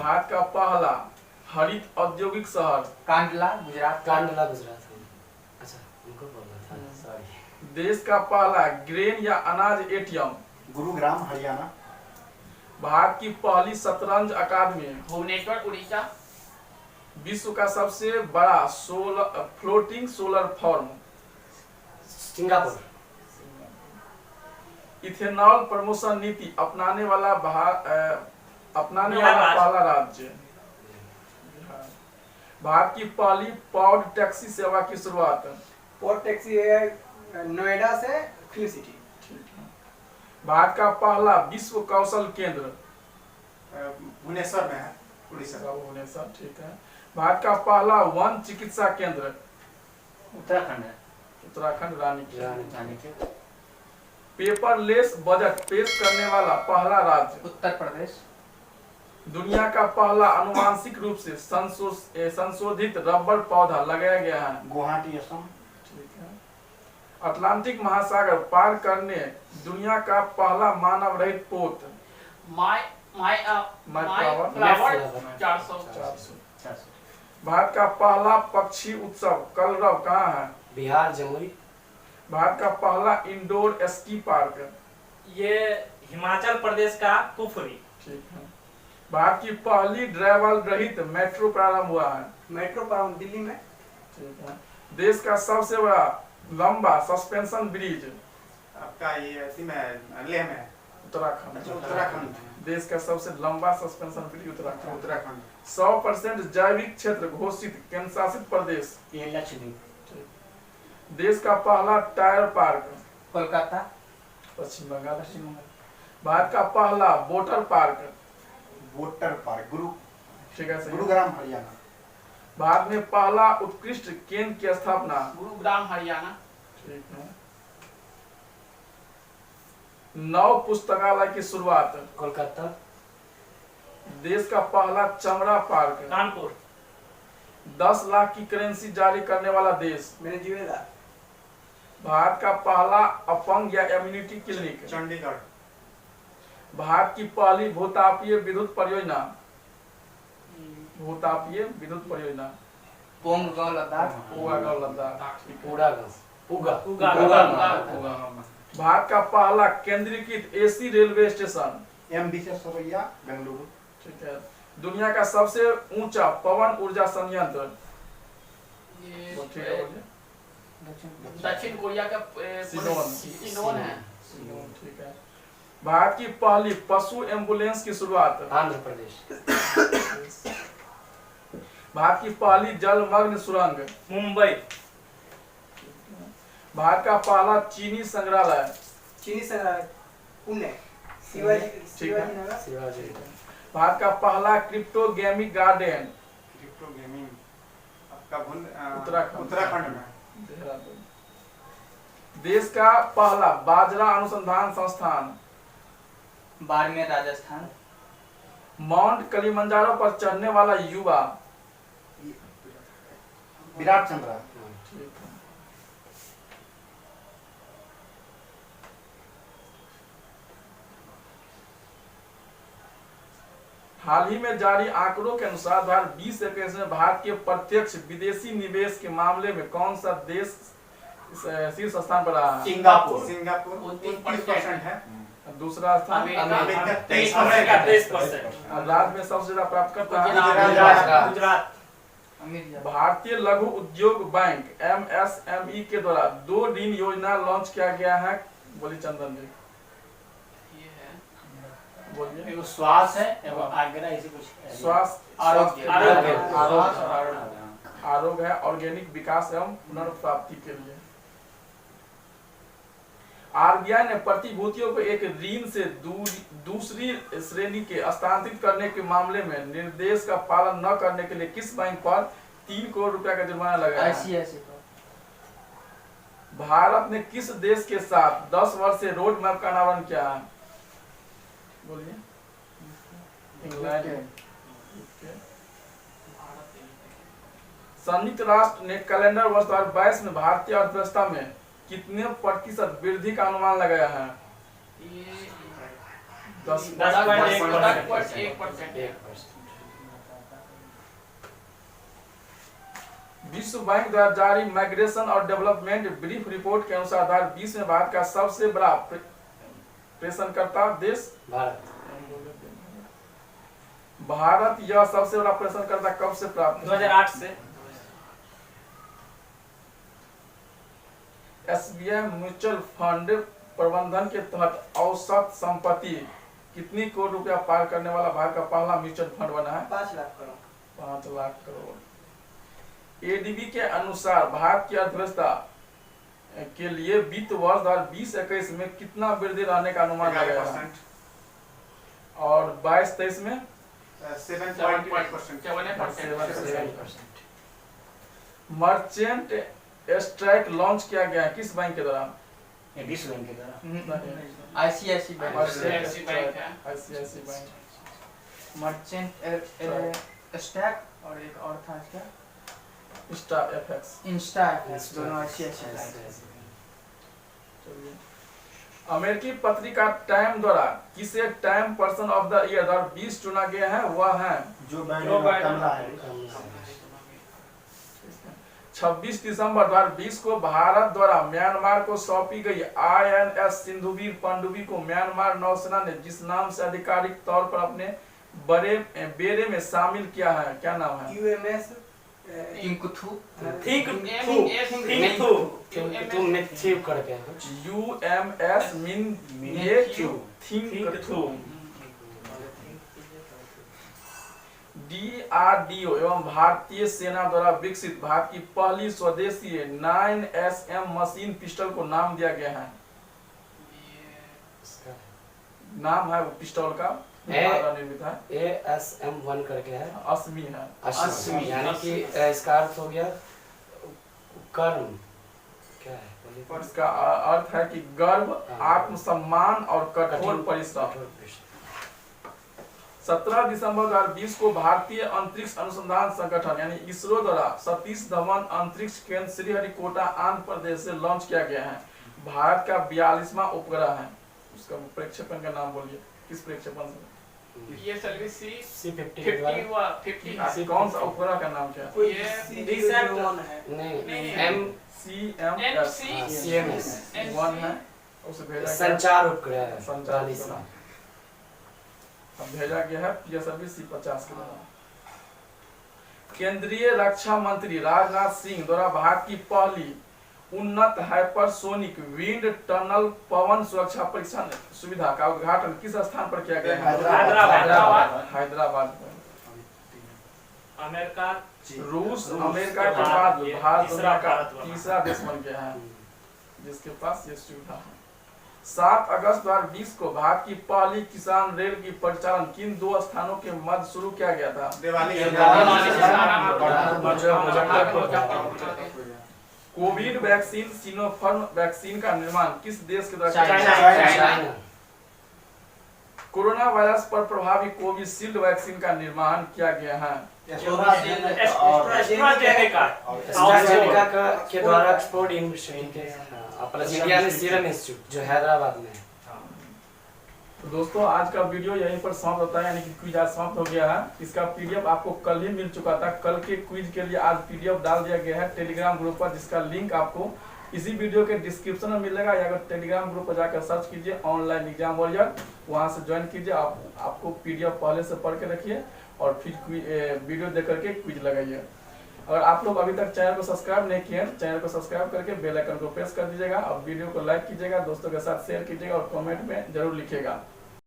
भारत का पहला हरित औद्योगिक शहर कांडला गुजरात। कांडला गुजरात। अच्छा उनको बोलना था, सॉरी। देश का पहला ग्रेन या अनाज एटीएम गुरुग्राम हरियाणा। भारत की पहली शतरंज अकादमी भुवनेश्वर उड़ीसा। विश्व का सबसे बड़ा floating solar form Singapore. Ethanol promotion नीति अपनाने वाला पहला राज्य भारत की पहली पॉड टैक्सी सेवा की शुरुआत पॉड टैक्सी है नोएडा से फिल्म सिटी। भारत का पहला विश्व कौशल केंद्र भुवनेश्वर में है, उड़ीसा। भुवनेश्वर, ठीक है। भारत का पहला वन चिकित्सा केंद्र उत्तराखंड है। उत्तराखंड रानी के। पेपरलेस बजट पेश करने वाला पहला राज्य उत्तर प्रदेश। दुनिया का पहला अनुवांशिक रूप से संशोधित रबर पौधा लगाया गया है गुवाहाटी असम। ठीक है। अटलांटिक महासागर पार करने दुनिया का पहला मानव रहित पोत फ्लावर 400। भारत का पहला पक्षी उत्सव कलरव कहाँ है? बिहार जमुई। भारत का पहला इंडोर स्की पार्क ये हिमाचल प्रदेश का कुफरी। ठीक है। भारत की पहली ड्राइवर रहित मेट्रो प्रारंभ हुआ है मेट्रो प्रारंभ दिल्ली में। ठीक है। देश का सबसे बड़ा लंबा सस्पेंशन ब्रिज आपका ये लेह में। उत्तराखंड। उत्तराखंड। देश का सबसे लंबा सस्पेंशन ब्रिज उत्तराखंड। उत्तराखंड। 100% जैविक क्षेत्र घोषित केंद्र शासित प्रदेश ये लक्षद्वीप। देश का पहला टायर पार्क कोलकाता। पश्चिम बंगाल। भारत का पहला वोटर पार्क ठीक है, सही। गुरुग्राम हरियाणा। भारत में पहला उत्कृष्ट केंद्र की स्थापना गुरुग्राम हरियाणा। ठीक है। 9 पुस्तकालय की शुरुआत कोलकाता। देश का पहला चमड़ा पार्क कानपुर। 10 लाख की करेंसी जारी करने वाला देश वेनेजुएला। भारत का पहला अपंग या इम्यूनिटी क्लिनिक चंडीगढ़। भारत की पहली भूतापीय विद्युत परियोजना पोंगगांव लद्दाख। पूगागांव लद्दाख। उगा। भारत का पहला केंद्रीकृत एसी रेलवे स्टेशन एमबी से सरैया बेंगलुरु। ठीक है। दुनिया का सबसे ऊंचा पवन ऊर्जा संयंत्र ठीक है, बोलिए। दक्षिण कोरिया का सिनोन है। ठीक है। भारत की पहली पशु एम्बुलेंस की शुरुआत आंध्र प्रदेश। भारत की पहली जलमग्न सुरंग मुंबई। भारत का पहला चीनी संग्रहालय पुणे। ठीक है। शिवाजी। भारत का पहला crypto gaming garden crypto gaming आपका उत्तराखंड में। देहरादून। देश का पहला बाजरा अनुसंधान संस्थान बाड़मेर राजस्थान। माउंट कलिमंजारो पर चढ़ने वाला युवा विराट चंद्रा। हाल ही में जारी आंकड़ों के अनुसार 2021 में भारत के प्रत्यक्ष विदेशी निवेश के मामले में कौन सा देश शीर्ष स्थान पर रहा है? सिंगापुर 30% है। दूसरा स्थान अमेरिका 23%। राज्य में सबसे ज्यादा प्राप्त करता है गुजरात। भारतीय लघु उद्योग बैंक MSME के द्वारा 2 ऋण योजना लॉन्च किया गया है। बोली चंदन जी, बोलिए। एगो स्वास्थ्य है, एगो आगरा, ऐसे कुछ स्वास्थ्य आरोग्य है, ऑर्गेनिक विकास एवं पुनर्प्राप्ति के लिए। RBI ने प्रतिभूतियों को एक ऋण से दूसरी श्रेणी के स्थानांतरित करने के मामले में निर्देश का पालन न करने के लिए किस बैंक पर 3 करोड़ रुपया का जुर्माना लगाया है? भारत ने किस देश के साथ 10 वर्ष से रोड मैप का अनावरण किया है? बोलिए। इंग्लैंड। संयुक्त राष्ट्र ने कैलेंडर वर्ष 2022 में भारतीय अर्थव्यवस्था में कितने प्रतिशत वृद्धि का अनुमान लगाया है? 10.1%। विश्व बैंक द्वारा जारी माइग्रेशन और डेवलपमेंट ब्रीफ रिपोर्ट के अनुसार 2020 में भारत का सबसे बड़ा प्रेषणकर्ता देश भारत यह सबसे बड़ा प्रेषणकर्ता कब से प्राप्त 2008 से। एसबीआई म्यूचुअल फंड प्रबंधन के तहत औसत संपत्ति कितनी करोड़ रुपया पार करने वाला भारत का पहला म्यूचुअल फंड बना है? 5 लाख करोड़। 5 लाख करोड़। एडीबी के अनुसार भारत की अर्थव्यवस्था के लिए वित्त वर्ष 2020-21 में कितना वृद्धि रहने का अनुमान लगाया है? 11%। और 22-23 में 7.8%। 7%। मर्चेंट स्ट्राइक लॉन्च किया गया है किस बैंक के द्वारा? ये विश्व बैंक के द्वारा नहीं। ICIC bank. मर्चेंट बैंक है। ICIC bank. मर्चेंट स्टैक और एक और था इसका इंस्टा एफएक्स। इंस्टा दोनों आईसीआईसी बैंक। चलिए। अमेरिकी पत्रिका टाइम द्वारा किसे Time person of the year 2020 चुना गया है? वह है जो कमला है 26 दिसंबर 2020 को भारत द्वारा म्यांमार को सौंपी गई INS सिंधुवीर पनडुब्बी को म्यांमार नौसेना ने जिस नाम से आधिकारिक तौर पर अपने बेड़े में शामिल किया है, क्या नाम है? UMS इंकुथु तुम मिथ्यु करके कुछ UMS मिन्येक्यू थिंकथू। DRDO एवं भारतीय सेना द्वारा विकसित भारत की पहली स्वदेशी 9SM मशीन पिस्टल को नाम दिया गया है। नाम है वो पिस्टल का निर्मित है। ASM-1 करके है। अस्मी है। अस्मी यानी कि इसका अर्थ हो गया कर्म। क्या है? इसका अर्थ है कि गर्व, आत्मसम्मान और कठोर परिश्रम। 17 दिसंबर 2020 को भारतीय अंतरिक्ष अनुसंधान संगठन यानी इसरो द्वारा सतीश धवन अंतरिक्ष केंद्र श्रीहरिकोटा आंध्र प्रदेश से लॉन्च किया गया है। भारत का 42वां उपग्रह है। उसका प्रक्षेपण का नाम बोलिए, किस प्रक्षेपण से? ये सर्विस C-50 के द्वारा 50 कौन सा उपग्रह का नाम क्या है? ये CMS है। नहीं CMS 1 है। उसे भेजा गया संचार उपग्रह है। संचार उपग्रह। अब भेजा गया है PSLV C-50 के द्वारा। केंद्रीय रक्षा मंत्री राजनाथ सिंह द्वारा भारत की पहली उन्नत हाइपरसोनिक विंड टनल पवन सुरक्षा परीक्षण सुविधा का उद्घाटन किस स्थान पर किया गया है? हैदराबाद में। अमेरिका रूस अमेरिका के बाद भारत दुनिया का तीसरा देश बन गया है जिसके पास ये सुविधा है। 7 अगस्त 2020 को भारत की पहली किसान रेल की परिचालन किन 2 स्थानों के मध्य शुरू किया गया था? कोविड वैक्सीन सिनोफार्म वैक्सीन का निर्माण किस देश के द्वारा किया गया है? चाइना। कोरोना वायरस पर प्रभावी कोविशील्ड वैक्सीन का निर्माण किया गया है। एस्ट्राजेनेका के द्वारा ऑक्सफोर्ड यूनिवर्सिटी के इंडियन सीरम इंस्टीट्यूट जो हैदराबाद में है। तो दोस्तों आज का वीडियो यहीं पर समाप्त होता है, यानी कि क्विज आज समाप्त हो गया है। इसका PDF आपको कल ही मिल चुका था। कल के क्विज के लिए आज PDF डाल दिया गया है टेलीग्राम ग्रुप पर, जिसका लिंक आपको इसी वीडियो के डिस्क्रिप्शन में मिलेगा, या अगर टेलीग्राम ग्रुप पर जाकर सर्च कीजिए ऑनलाइन एग्जाम वॉरियर, वहां से ज्वाइन कीजिए। आपको PDF पहले से पढ़ के रखिए और फिर वीडियो देख करके क्विज लगाइए। अगर आप लोग अभी तक चैनल को सब्सक्राइब नहीं किए हैं, चैनल को सब्सक्राइब करके बेल आइकन को प्रेस कर दीजिएगा। अब वीडियो को लाइक कीजिएगा, दोस्तों के साथ शेयर कीजिएगा और कमेंट में जरूर लिखिएगा।